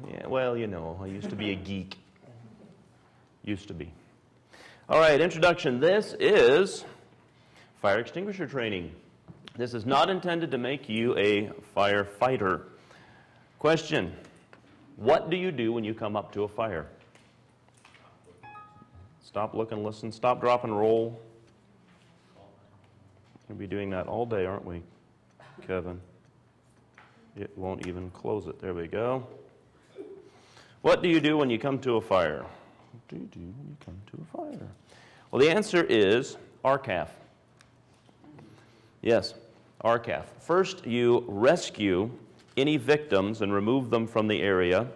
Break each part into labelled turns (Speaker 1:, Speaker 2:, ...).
Speaker 1: Yeah, well, you know, I used to be a geek. Used to be. All right, introduction. This is fire extinguisher training. This is not intended to make you a firefighter. Question: what do you do when you come up to a fire? Stop, look, and listen. Stop, drop, and roll. We'll be doing that all day, aren't we, Kevin? It won't even close it. There we go. What do you do when you come to a fire? What do you do when you come to a fire? Well, the answer is RCAF. Yes, RCAF. First, you rescue any victims and remove them from the area,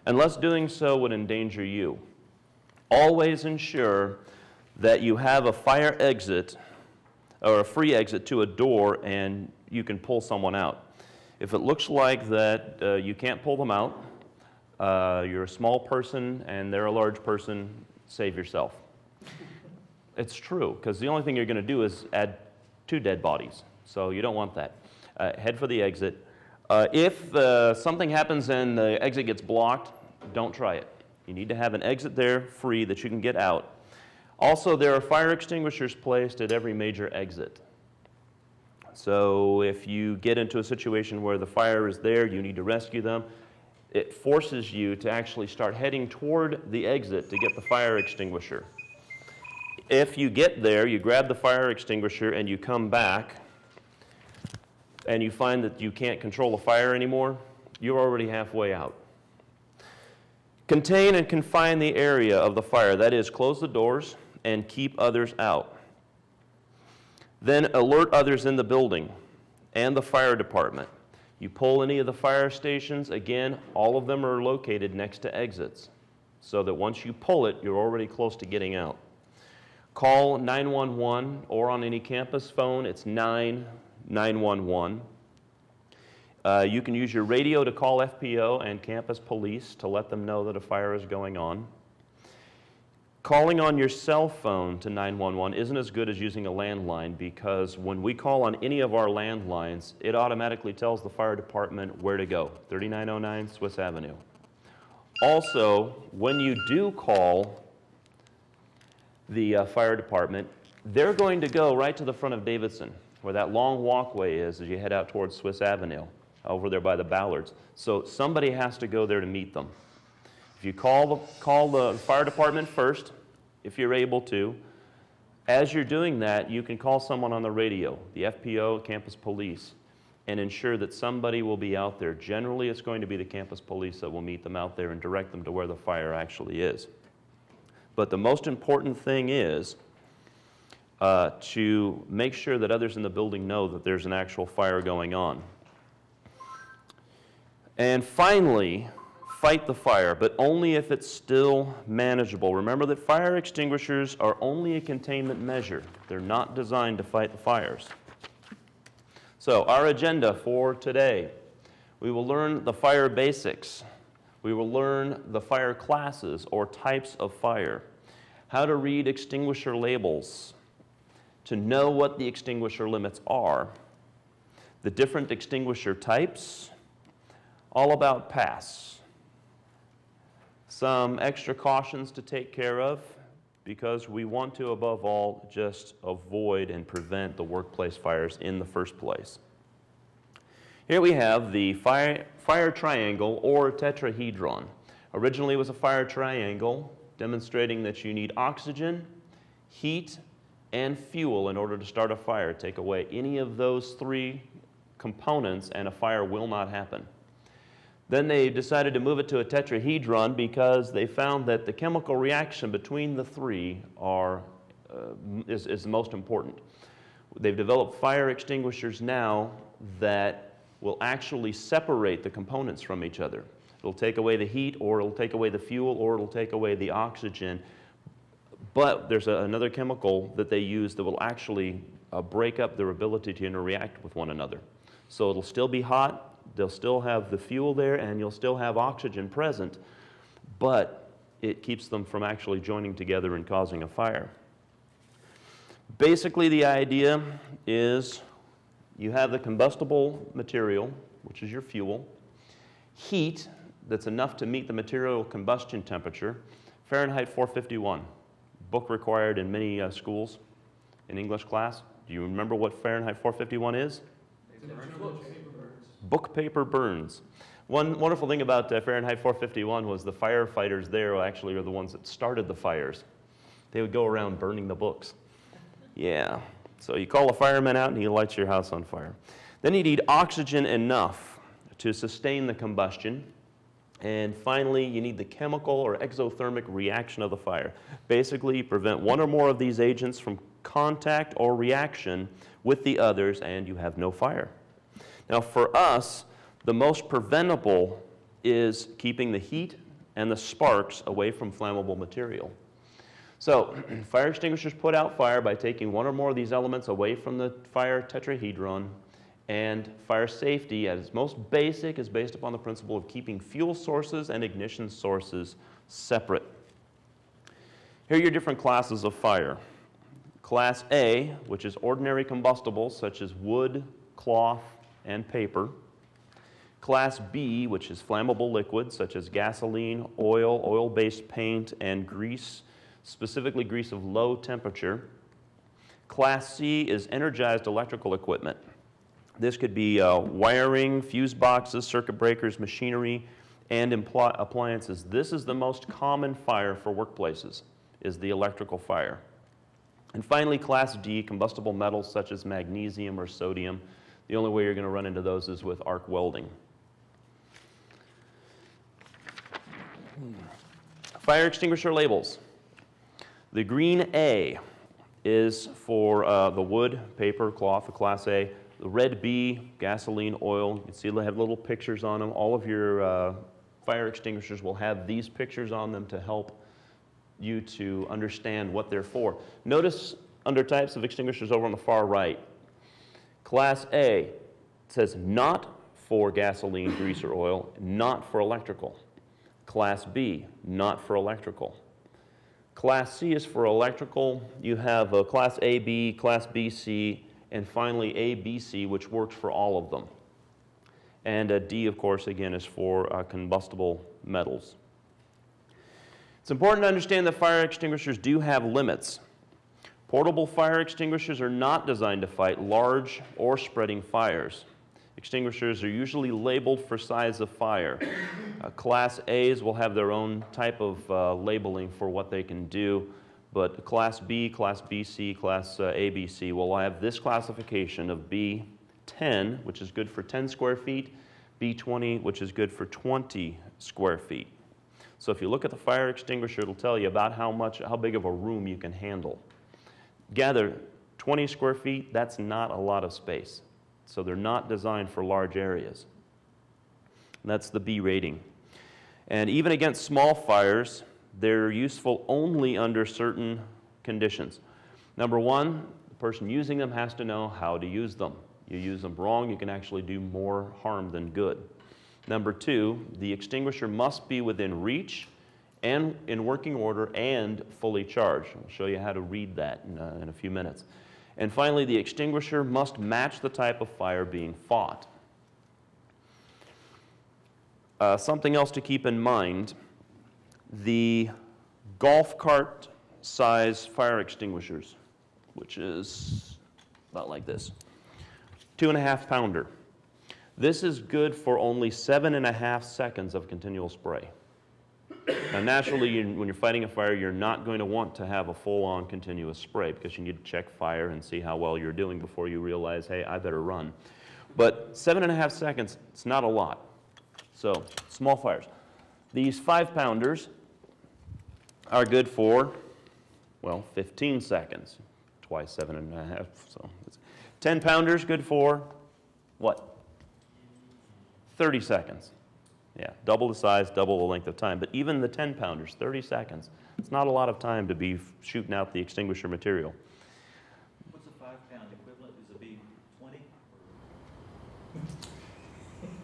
Speaker 1: unless doing so would endanger you. Always ensure that you have a fire exit or a free exit to a door and you can pull someone out. If it looks like that you can't pull them out, you're a small person and they're a large person, save yourself. It's true, because the only thing you're going to do is add 2 dead bodies, so you don't want that. Head for the exit. If something happens and the exit gets blocked, don't try it. You need to have an exit there free that you can get out. Also, there are fire extinguishers placed at every major exit. So if you get into a situation where the fire is there, you need to rescue them, it forces you to actually start heading toward the exit to get the fire extinguisher. If you get there, you grab the fire extinguisher and you come back and you find that you can't control the fire anymore, you're already halfway out. Contain and confine the area of the fire. That is, close the doors and keep others out. Then alert others in the building and the fire department. You pull any of the fire stations, again, all of them are located next to exits, so that once you pull it, you're already close to getting out. Call 911, or on any campus phone, it's 911. You can use your radio to call FPO and campus police to let them know that a fire is going on. Calling on your cell phone to 911 isn't as good as using a landline, because when we call on any of our landlines, it automatically tells the fire department where to go, 3909 Swiss Avenue. Also, when you do call the fire department, they're going to go right to the front of Davidson, where that long walkway is as you head out towards Swiss Avenue, over there by the Ballards. So somebody has to go there to meet them. If you call the fire department first, if you're able to, as you're doing that, you can call someone on the radio, the FPO, campus police, and ensure that somebody will be out there. Generally, it's going to be the campus police that will meet them out there and direct them to where the fire actually is. But the most important thing is to make sure that others in the building know that there's an actual fire going on. And finally, fight the fire, but only if it's still manageable. Remember that fire extinguishers are only a containment measure. They're not designed to fight the fires. So our agenda for today: we will learn the fire basics. We will learn the fire classes or types of fire, how to read extinguisher labels, to know what the extinguisher limits are, the different extinguisher types, all about pass. Some extra cautions to take care of, because we want to, above all, just avoid and prevent the workplace fires in the first place. Here we have the fire triangle or tetrahedron. Originally it was a fire triangle, demonstrating that you need oxygen, heat, and fuel in order to start a fire. Take away any of those 3 components and a fire will not happen. Then they decided to move it to a tetrahedron because they found that the chemical reaction between the 3 is the most important. They've developed fire extinguishers now that will actually separate the components from each other. It'll take away the heat, or it'll take away the fuel, or it'll take away the oxygen. But there's another chemical that they use that will actually break up their ability to interact with one another. So it'll still be hot, they'll still have the fuel there, and you'll still have oxygen present, but it keeps them from actually joining together and causing a fire. Basically, the idea is you have the combustible material, which is your fuel, heat, that's enough to meet the material combustion temperature, Fahrenheit 451, book required in many schools in English class. Do you remember what Fahrenheit 451 is? Book paper burns. One wonderful thing about Fahrenheit 451 was the firefighters there actually are the ones that started the fires. They would go around burning the books. Yeah. So you call a fireman out and he lights your house on fire. Then you need oxygen enough to sustain the combustion. And finally, you need the chemical or exothermic reaction of the fire. Basically, you prevent one or more of these agents from contact or reaction with the others, and you have no fire. Now, for us, the most preventable is keeping the heat and the sparks away from flammable material. So, fire extinguishers put out fire by taking one or more of these elements away from the fire tetrahedron, and fire safety, at its most basic, is based upon the principle of keeping fuel sources and ignition sources separate. Here are your different classes of fire. Class A, which is ordinary combustibles such as wood, cloth, and paper. Class B, which is flammable liquids such as gasoline, oil, oil-based paint, and grease, specifically grease of low temperature. Class C is energized electrical equipment. This could be wiring, fuse boxes, circuit breakers, machinery, and appliances. This is the most common fire for workplaces, is the electrical fire. And finally, Class D, combustible metals such as magnesium or sodium. The only way you're going to run into those is with arc welding. Fire extinguisher labels. The green A is for the wood, paper, cloth, the Class A. The red B, gasoline, oil. You can see they have little pictures on them. All of your fire extinguishers will have these pictures on them to help you to understand what they're for. Notice under types of extinguishers over on the far right, Class A says not for gasoline, grease, or oil, not for electrical. Class B, not for electrical. Class C is for electrical. You have Class AB, Class BC, and finally ABC, which works for all of them. And D, of course, again, is for combustible metals. It's important to understand that fire extinguishers do have limits. Portable fire extinguishers are not designed to fight large or spreading fires. Extinguishers are usually labeled for size of fire. Class A's will have their own type of labeling for what they can do, but Class B, Class BC, Class ABC will have this classification of B10, which is good for 10 square feet, B20, which is good for 20 square feet. So if you look at the fire extinguisher, it'll tell you about how big of a room you can handle. Gather 20 square feet, that's not a lot of space. So they're not designed for large areas. And that's the B rating. And even against small fires, they're useful only under certain conditions. Number one, the person using them has to know how to use them. You use them wrong, you can actually do more harm than good. Number two, the extinguisher must be within reach and in working order and fully charged. I'll show you how to read that in a few minutes. And finally, the extinguisher must match the type of fire being fought. Something else to keep in mind, the golf cart size fire extinguishers, which is about like this, 2.5 pounder. This is good for only 7.5 seconds of continual spray. Now naturally, when you're fighting a fire, you're not going to want to have a full-on continuous spray because you need to check fire and see how well you're doing before you realize, hey, I better run. But 7.5 seconds, it's not a lot. So, small fires. These 5-pounders are good for, well, 15 seconds. Twice 7.5, so 10-pounders good for, what? 30 seconds. Yeah, double the size, double the length of time. But even the 10-pounders, 30 seconds. It's not a lot of time to be shooting out the extinguisher material.
Speaker 2: What's a 5-pound equivalent? Is a B20?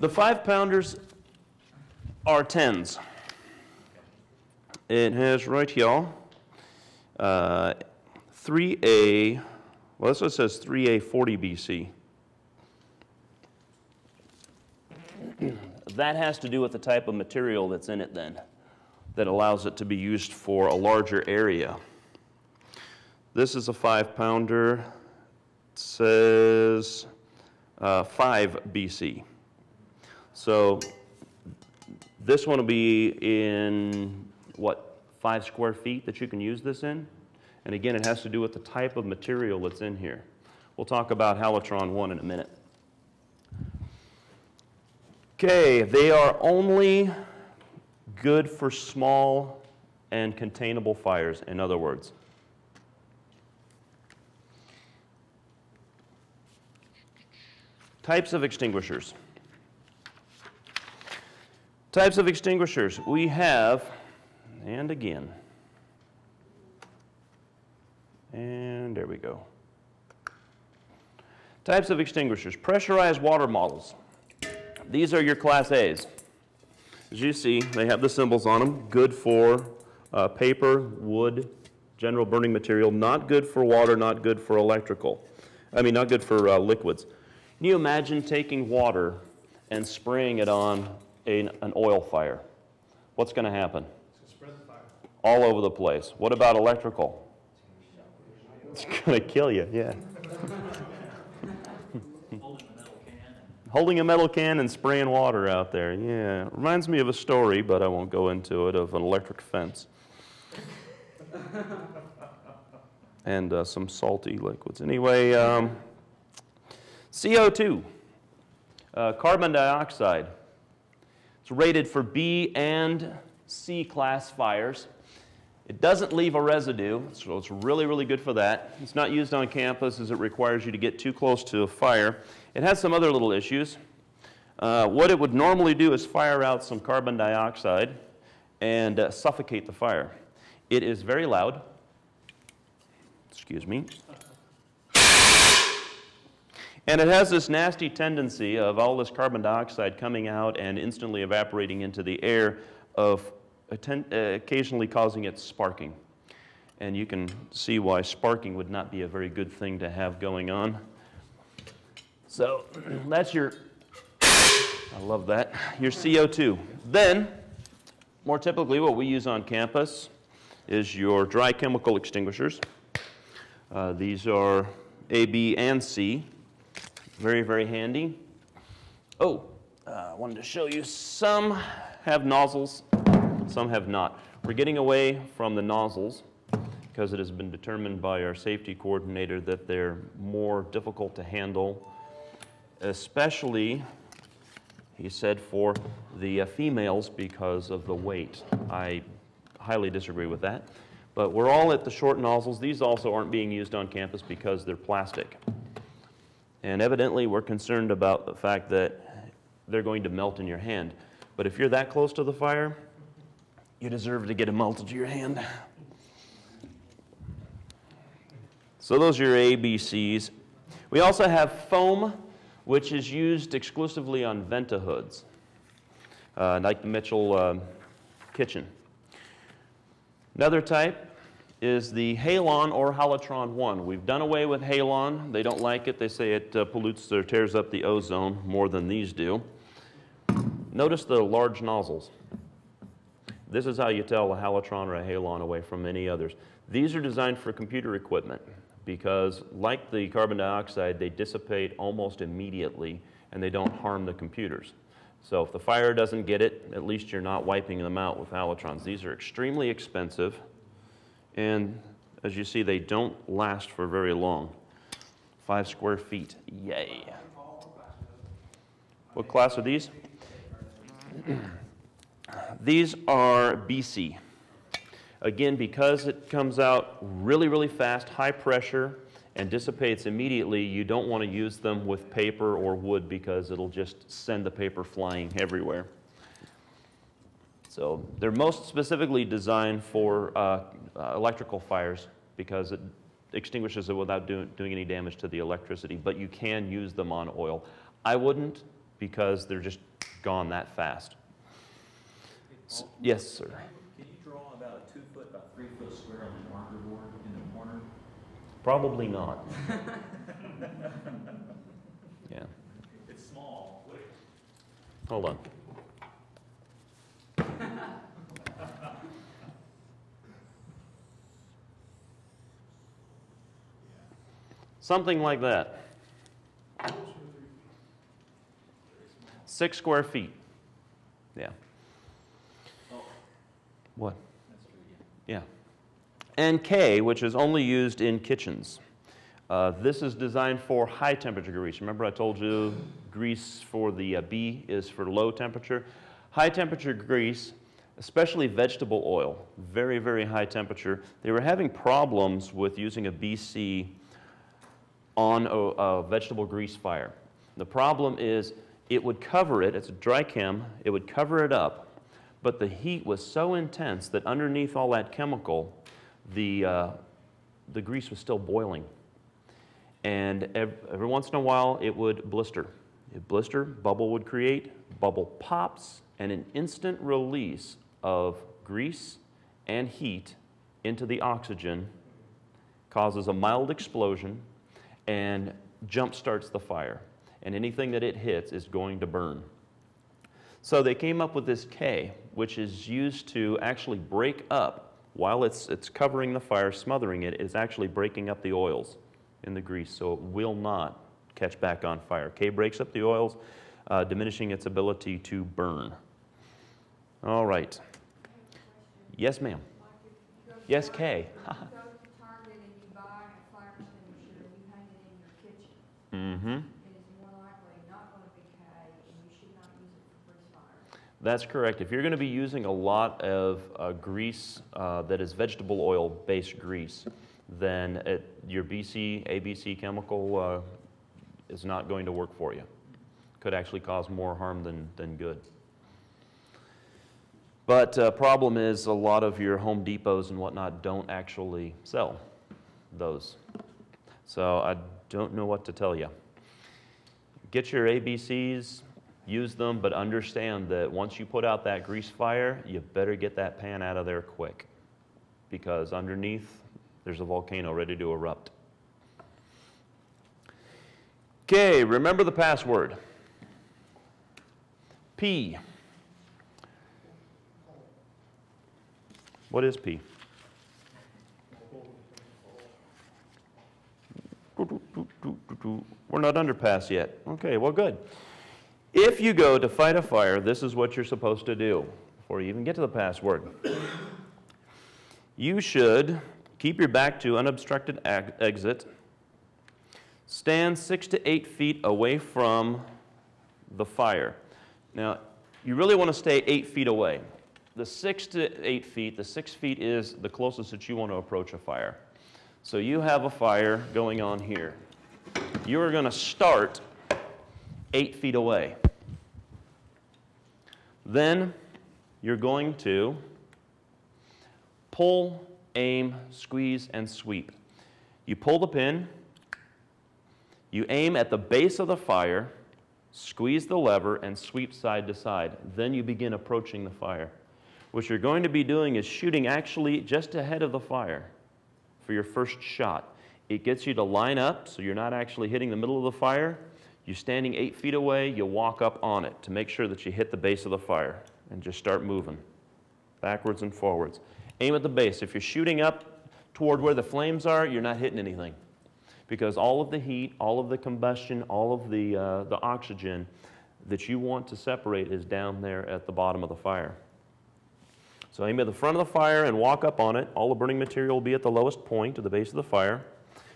Speaker 1: The 5-pounders are 10s. It has right here 3A, well, this one says 3A 40 BC. that has to do with the type of material that's in it then, that allows it to be used for a larger area. This is a 5-pounder. It says 5 BC. So this one will be in, what, 5 square feet that you can use this in? And again, it has to do with the type of material that's in here. We'll talk about Halitron 1 in a minute. Okay, they are only good for small and containable fires, in other words. Types of extinguishers. Types of extinguishers. We have, and again, and there we go. Types of extinguishers. Pressurized water models. These are your Class A's. As you see, they have the symbols on them. Good for paper, wood, general burning material. Not good for water, not good for electrical. Not good for liquids. Can you imagine taking water and spraying it on an oil fire? What's going to happen?
Speaker 3: It's going to spread the fire.
Speaker 1: All over the place. What about electrical? It's going to kill you, yeah. Holding a metal can and spraying water out there, yeah. Reminds me of a story, but I won't go into it, of an electric fence. And some salty liquids. Anyway, CO2, carbon dioxide. It's rated for B and C class fires. It doesn't leave a residue, so it's really, really good for that. It's not used on campus as it requires you to get too close to a fire. It has some other little issues. What it would normally do is fire out some carbon dioxide and suffocate the fire. It is very loud. Excuse me. And it has this nasty tendency of all this carbon dioxide coming out and instantly evaporating into the air, of occasionally causing it sparking. And you can see why sparking would not be a very good thing to have going on. So that's your, I love that, your CO2. Then, more typically what we use on campus is your dry chemical extinguishers. These are A, B, and C. Very, very handy. Oh, I wanted to show you, some have nozzles, some have not. We're getting away from the nozzles because it has been determined by our safety coordinator that they're more difficult to handle, especially, he said, for the females because of the weight. I highly disagree with that. But we're all at the short nozzles. These also aren't being used on campus because they're plastic. And evidently, we're concerned about the fact that they're going to melt in your hand. But if you're that close to the fire, you deserve to get it melted to your hand. So those are your A, B, Cs. We also have foam, which is used exclusively on Ventahoods, like the Mitchell kitchen. Another type is the Halon or Halitron 1. We've done away with Halon. They don't like it. They say it pollutes or tears up the ozone more than these do. Notice the large nozzles. This is how you tell a Halitron or a Halon away from any others. These are designed for computer equipment because, like the carbon dioxide, they dissipate almost immediately and they don't harm the computers. So if the fire doesn't get it, at least you're not wiping them out with Halitrons. These are extremely expensive, and as you see, they don't last for very long. 5 square feet, yay. What class are these? These are BC. Again, because it comes out really, really fast, high pressure, and dissipates immediately, you don't want to use them with paper or wood because it'll just send the paper flying everywhere. So they're most specifically designed for electrical fires because it extinguishes it without doing any damage to the electricity, but you can use them on oil. I wouldn't because they're just gone that fast. Yes, sir.
Speaker 2: Can you draw about a 2-foot, about 3-foot square on the marker board in the corner?
Speaker 1: Probably not. Yeah.
Speaker 2: It's small.
Speaker 1: Hold on. Something like that. 6 square feet. Yeah. What?
Speaker 2: That's true, yeah.
Speaker 1: Yeah. And K, which is only used in kitchens. This is designed for high temperature grease. Remember I told you grease for the B is for low temperature? High temperature grease, especially vegetable oil, very, very high temperature. They were having problems with using a BC on a vegetable grease fire. The problem is it would cover it, it's a dry chem, it would cover it up, but the heat was so intense that underneath all that chemical, the grease was still boiling. And every once in a while it would blister. It blister, bubble would create, bubble pops, and an instant release of grease and heat into the oxygen causes a mild explosion and jump starts the fire. And anything that it hits is going to burn. So they came up with this K, which is used to actually break up, while it's covering the fire, smothering it, is actually breaking up the oils in the grease, so it will not catch back on fire. K breaks up the oils, diminishing its ability to burn. All right. Yes, ma'am. Yes, K. Mm-hmm.
Speaker 3: It is more likely not going to be K, and you should not use it for grease fire.
Speaker 1: That's correct. If you're going to be using a lot of grease that is vegetable oil-based grease, then your BC, ABC chemical is not going to work for you. Could actually cause more harm than good. But problem is a lot of your Home Depots and whatnot don't actually sell those. So I don't know what to tell you. Get your ABCs, use them, but understand that once you put out that grease fire, you better get that pan out of there quick, because underneath there's a volcano ready to erupt. Okay, remember the password. P. What is P? We're not underpass yet. Okay, well, good. If you go to fight a fire, this is what you're supposed to do before you even get to the password. You should keep your back to unobstructed exit. Stand 6 to 8 feet away from the fire. Now, you really want to stay 8 feet away. The 6 to 8 feet, the 6 feet is the closest that you want to approach a fire. So you have a fire going on here. You are going to start 8 feet away. Then you're going to pull, aim, squeeze, and sweep. You pull the pin, you aim at the base of the fire, squeeze the lever, and sweep side to side. Then you begin approaching the fire. What you're going to be doing is shooting actually just ahead of the fire for your first shot. It gets you to line up so you're not actually hitting the middle of the fire. You're standing 8 feet away, you walk up on it to make sure that you hit the base of the fire and just start moving backwards and forwards. Aim at the base. If you're shooting up toward where the flames are, you're not hitting anything, because all of the heat, all of the combustion, all of the oxygen that you want to separate is down there at the bottom of the fire. So aim at the front of the fire and walk up on it. All the burning material will be at the lowest point at the base of the fire.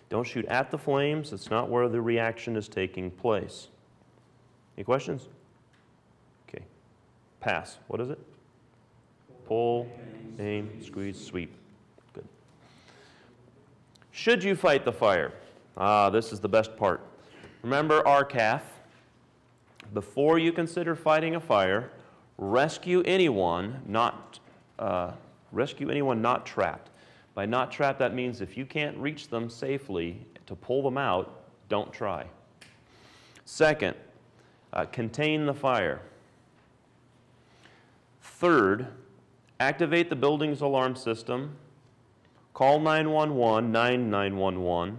Speaker 1: Don't shoot at the flames. It's not where the reaction is taking place. Any questions? Okay. Pass. What is it? Pull, aim, squeeze, sweep. Good. Should you fight the fire? This is the best part. Remember RCAF. Before you consider fighting a fire, rescue anyone not trapped. By not trapped, that means if you can't reach them safely to pull them out, don't try. Second, contain the fire. Third, activate the building's alarm system. Call 911, 911.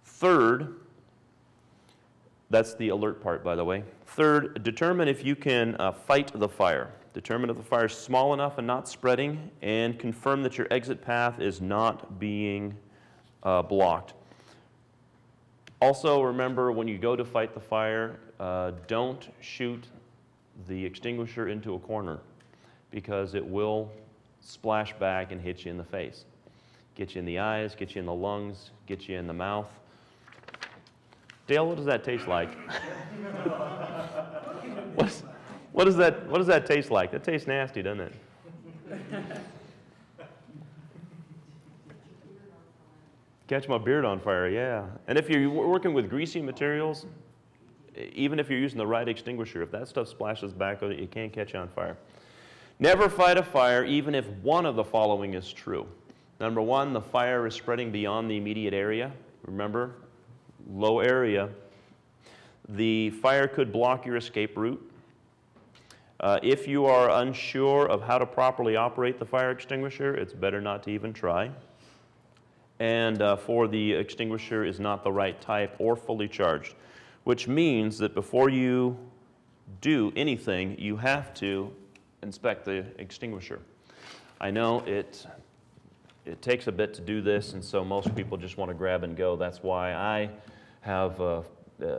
Speaker 1: Third, That's the alert part, by the way. Third, determine if you can fight the fire. Determine if the fire is small enough and not spreading, and confirm that your exit path is not being blocked. Also, remember, when you go to fight the fire, don't shoot the extinguisher into a corner, because it will splash back and hit you in the face. Get you in the eyes, get you in the lungs, get you in the mouth. Dale, what does that taste like? What does that taste like? That tastes nasty, doesn't it? Catch my beard on fire, yeah. And if you're working with greasy materials, even if you're using the right extinguisher, if that stuff splashes back on it, it can't catch you on fire. Never fight a fire, even if one of the following is true. Number one, the fire is spreading beyond the immediate area. Remember, low area. The fire could block your escape route. If you are unsure of how to properly operate the fire extinguisher, it's better not to even try. And for the extinguisher is not the right type or fully charged, which means that before you do anything, you have to inspect the extinguisher. I know it takes a bit to do this, and so most people just want to grab and go. That's why I have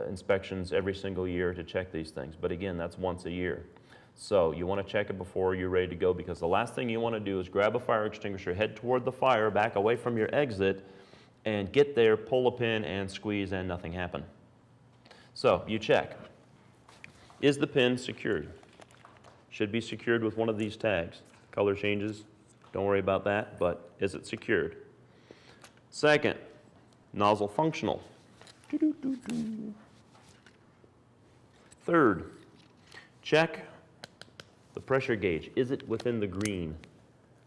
Speaker 1: inspections every single year to check these things. But again, that's once a year. So you want to check it before you're ready to go, because the last thing you want to do is grab a fire extinguisher, head toward the fire, back away from your exit, and get there, pull a pin, and squeeze, and nothing happened. So you check. Is the pin secured? Should be secured with one of these tags. Color changes, don't worry about that, but is it secured? Second, nozzle functional. Third, check the pressure gauge. Is it within the green?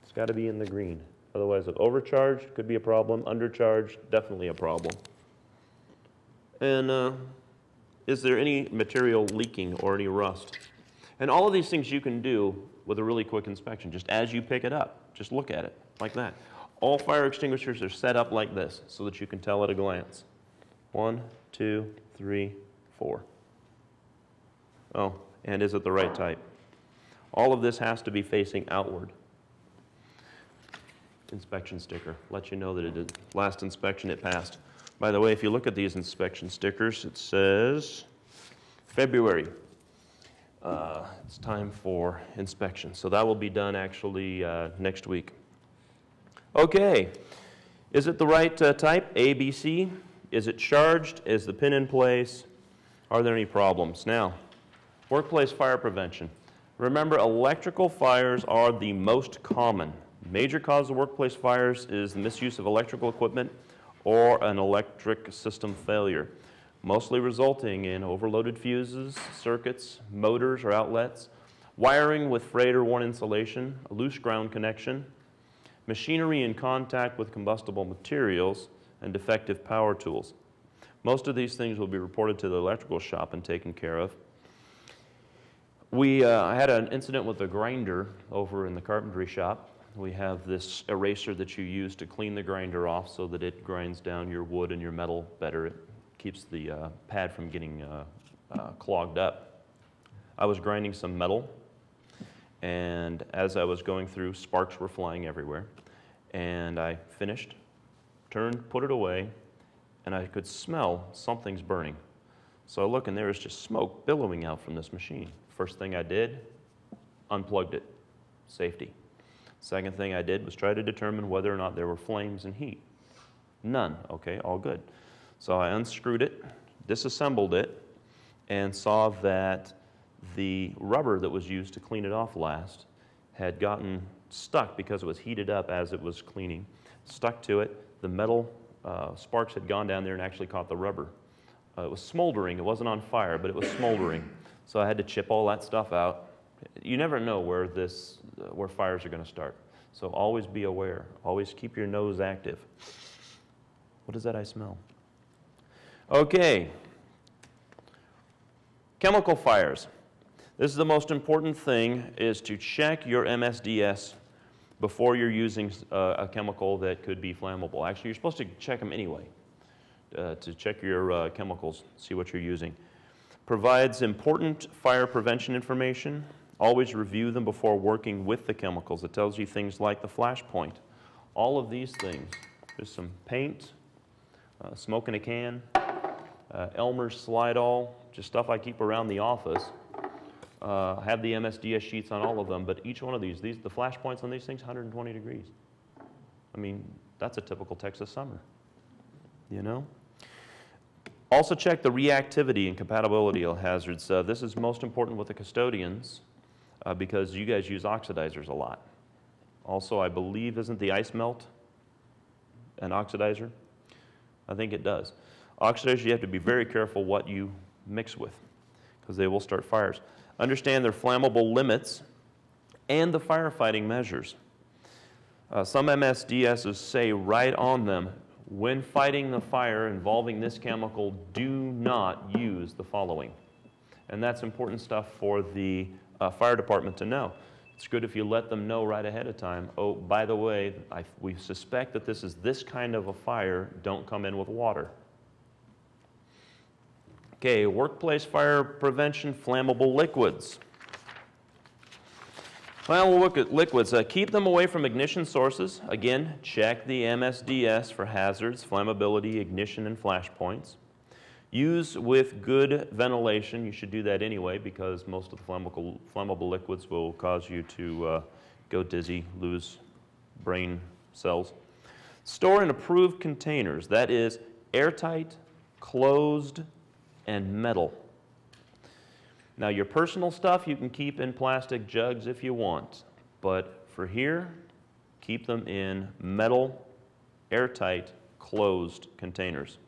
Speaker 1: It's got to be in the green. Otherwise, if overcharged, could be a problem. Undercharged, definitely a problem. And is there any material leaking or any rust? And all of these things you can do with a really quick inspection. Just as you pick it up, just look at it like that. All fire extinguishers are set up like this so that you can tell at a glance. 1, 2, 3, 4. Oh, and is it the right type? All of this has to be facing outward. Inspection sticker. Let you know that it did. Last inspection it passed. By the way, if you look at these inspection stickers, it says February. It's time for inspection. So that will be done actually next week. Okay. Is it the right type? A, B, C? Is it charged? Is the pin in place? Are there any problems? Now, workplace fire prevention. Remember, electrical fires are the most common. Major cause of workplace fires is the misuse of electrical equipment or an electric system failure, mostly resulting in overloaded fuses, circuits, motors or outlets, wiring with frayed or worn insulation, a loose ground connection, machinery in contact with combustible materials, and defective power tools. Most of these things will be reported to the electrical shop and taken care of. I had an incident with a grinder over in the carpentry shop. We have this eraser that you use to clean the grinder off so that it grinds down your wood and your metal better. It keeps the pad from getting clogged up. I was grinding some metal, and as I was going through, sparks were flying everywhere. And I finished, turned, put it away, and I could smell something's burning. So I look, and there was just smoke billowing out from this machine. First thing I did, unplugged it. Safety. Second thing I did was try to determine whether or not there were flames and heat. None. Okay, all good. So I unscrewed it, disassembled it, and saw that the rubber that was used to clean it off last had gotten stuck because it was heated up as it was cleaning. Stuck to it. The metal sparks had gone down there and actually caught the rubber. It was smoldering. It wasn't on fire, but it was smoldering. So I had to chip all that stuff out. You never know where fires are going to start. So always be aware. Always keep your nose active. What is that I smell? Okay. Chemical fires. This is the most important thing, is to check your MSDS before you're using a chemical that could be flammable. Actually, you're supposed to check them anyway, to check your chemicals, see what you're using. Provides important fire prevention information. Always review them before working with the chemicals. It tells you things like the flash point. All of these things. There's some paint, smoke in a can, Elmer's Slidol, just stuff I keep around the office. I have the MSDS sheets on all of them, but each one of these, the flash points on these things, 120 degrees. I mean, that's a typical Texas summer, you know? Also check the reactivity and compatibility of hazards. This is most important with the custodians because you guys use oxidizers a lot. Also, I believe, isn't the ice melt an oxidizer? I think it does. Oxidizers, you have to be very careful what you mix with because they will start fires. Understand their flammable limits and the firefighting measures. Some MSDSs say right on them, when fighting the fire involving this chemical, do not use the following. And that's important stuff for the fire department to know. It's good if you let them know right ahead of time, oh, by the way, we suspect that this is this kind of a fire, don't come in with water. Okay, workplace fire prevention, flammable liquids. Well, we'll look at liquids. Keep them away from ignition sources. Again, check the MSDS for hazards, flammability, ignition, and flash points. Use with good ventilation. You should do that anyway because most of the flammable liquids will cause you to go dizzy, lose brain cells. Store in approved containers. That is airtight, closed, and metal. Now your personal stuff you can keep in plastic jugs if you want, but for here, keep them in metal, airtight, closed containers.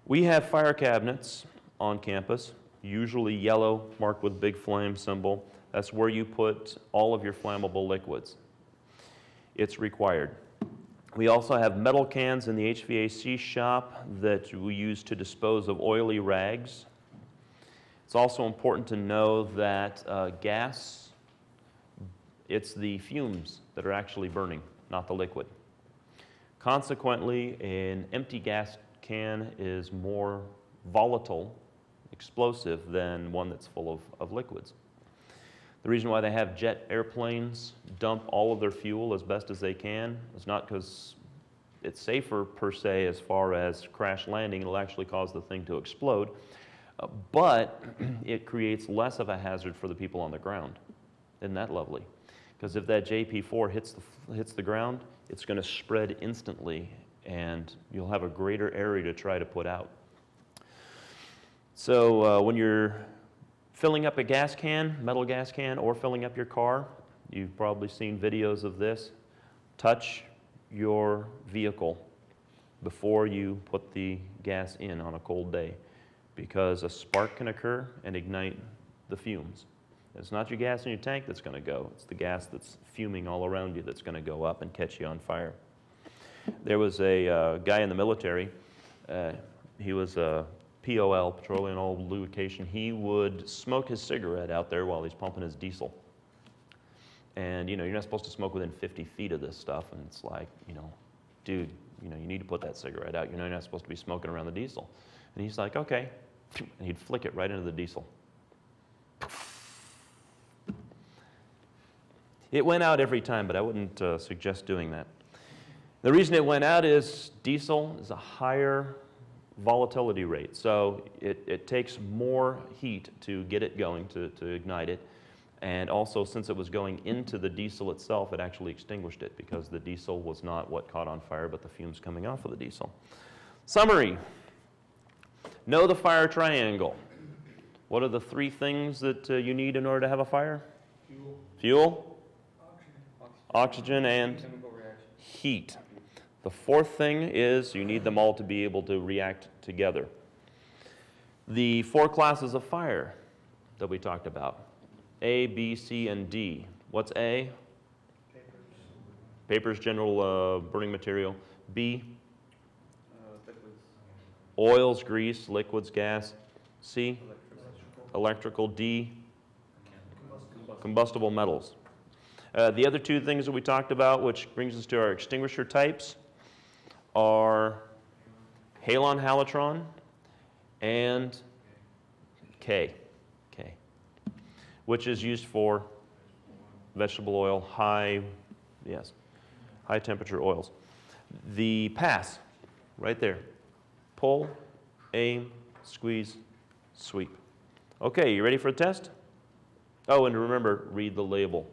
Speaker 1: We have fire cabinets on campus, usually yellow, marked with big flame symbol. That's where you put all of your flammable liquids. It's required. We also have metal cans in the HVAC shop that we use to dispose of oily rags. It's also important to know that gas, it's the fumes that are actually burning, not the liquid. Consequently, an empty gas can is more volatile, explosive than one that's full of liquids. The reason why they have jet airplanes dump all of their fuel as best as they can is not because it's safer per se as far as crash landing. It'll actually cause the thing to explode. But it creates less of a hazard for the people on the ground. Isn't that lovely? Because if that JP4 hits the ground, it's going to spread instantly, and you'll have a greater area to try to put out. So when you're filling up a gas can, metal gas can, or filling up your car, you've probably seen videos of this. Touch your vehicle before you put the gas in on a cold day, because a spark can occur and ignite the fumes. It's not your gas in your tank that's going to go. It's the gas that's fuming all around you that's going to go up and catch you on fire. There was a guy in the military. He was a POL, petroleum oil lubrication. He would smoke his cigarette out there while he's pumping his diesel. And, you know, you're not supposed to smoke within 50 feet of this stuff. And it's like, you know, dude, you know, you need to put that cigarette out. You know, you're not supposed to be smoking around the diesel. And he's like, okay. And he'd flick it right into the diesel. It went out every time, but I wouldn't suggest doing that. The reason it went out is diesel is a higher volatility rate. So it takes more heat to get it going, to ignite it. And also, since it was going into the diesel itself, it actually extinguished it because the diesel was not what caught on fire, but the fumes coming off of the diesel. Summary. Know the fire triangle. What are the three things that you need in order to have a fire? Fuel, oxygen, and heat. The fourth thing is you need them all to be able to react together. The four classes of fire that we talked about. A, B, C, and D. What's A? Paper's general burning material. B?
Speaker 2: Liquids.
Speaker 1: Oils, grease, liquids, gas. C? Electrical. D? Combustible metals. The other two things that we talked about, which brings us to our extinguisher types, are halon, halotron, and K, which is used for vegetable oil, high temperature oils. The pass, right there. Pull, aim, squeeze, sweep. Okay, you ready for a test? Oh, and remember, read the label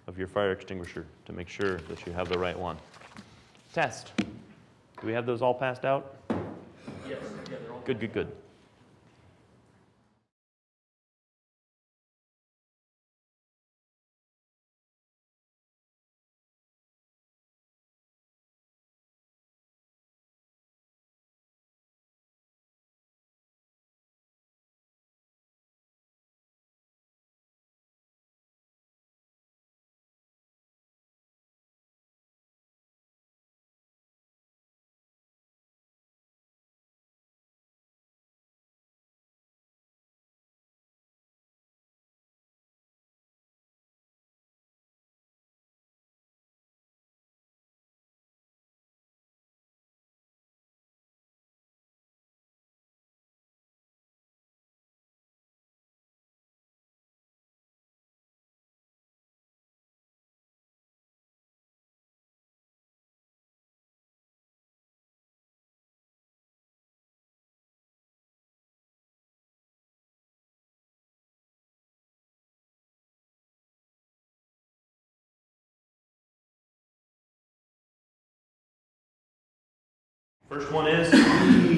Speaker 1: of your fire extinguisher to make sure that you have the right one. Test. Do we have those all passed out?
Speaker 2: Yes, yeah, they're all.
Speaker 1: Good. First one is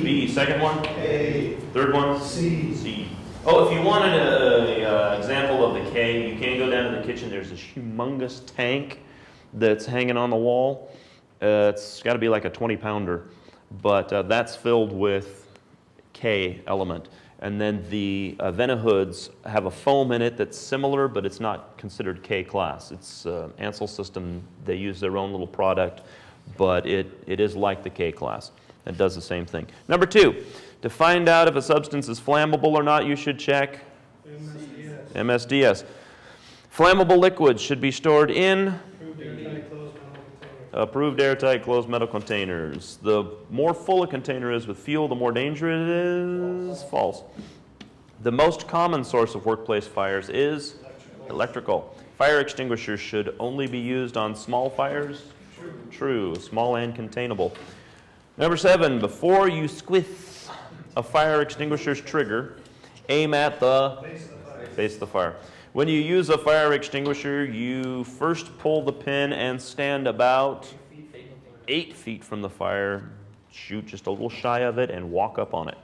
Speaker 1: B. Second one? A. Third one? C. Oh, if you wanted an example of the K, you can go down to the kitchen. There's this humongous tank that's hanging on the wall. It's got to be like a 20-pounder, but that's filled with K element. And then the Venahoods have a foam in it that's similar, but it's not considered K class. It's Ansell System. They use their own little product, but it is like the K class. It does the same thing. Number 2, to find out if a substance is flammable or not, you should check MSDS. Flammable liquids should be stored in approved airtight closed metal containers. The more full a container is with fuel, the more dangerous it is. False. The most common source of workplace fires is electrical. Fire extinguishers should only be used on small fires. True. Small and containable. Number 7, before you squish a fire extinguisher's trigger, aim at the base of the fire. When you use a fire extinguisher, you first pull the pin and stand about 8 feet from the fire, shoot just a little shy of it, and walk up on it.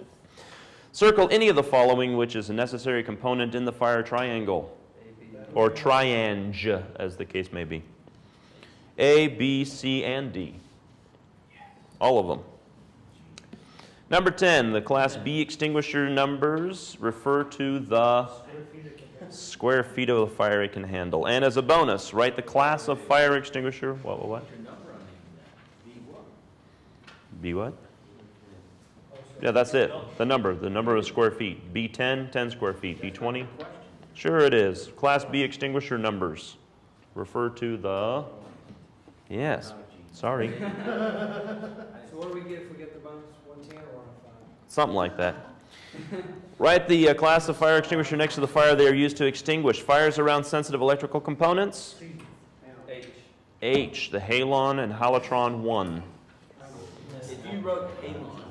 Speaker 1: Circle any of the following which is a necessary component in the fire triangle, or triangle, as the case may be. A, B, C, and D. All of them. Number 10, the Class B extinguisher numbers refer to the square feet of the fire it can handle. And as a bonus, write the class of fire extinguisher. What? B what? Yeah, that's it. The number of square feet. B10, 10 square feet. B20? Sure it is. Class B extinguisher numbers refer to the... Yes. Sorry.
Speaker 4: So what do we get if we get the bonus 110 or 105?
Speaker 1: Something like that. Write the class of fire extinguisher next to the fire they are used to extinguish. Fires around sensitive electrical components? H, the Halon and Halotron 1.
Speaker 4: If you wrote Halon,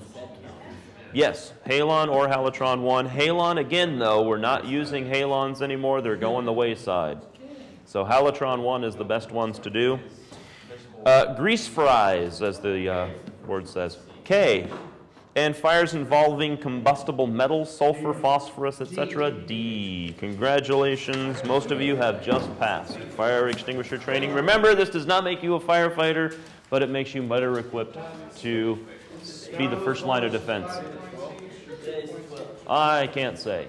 Speaker 1: yes, Halon or Halotron 1. Halon, again, though, we're not using Halons anymore. They're going the wayside. So Halotron 1 is the best ones to do. Grease fries, as the word says. K. And fires involving combustible metals, sulfur, phosphorus, etc. D. Congratulations. Most of you have just passed fire extinguisher training. Remember, this does not make you a firefighter, but it makes you better equipped to be the first line of defense. I can't say.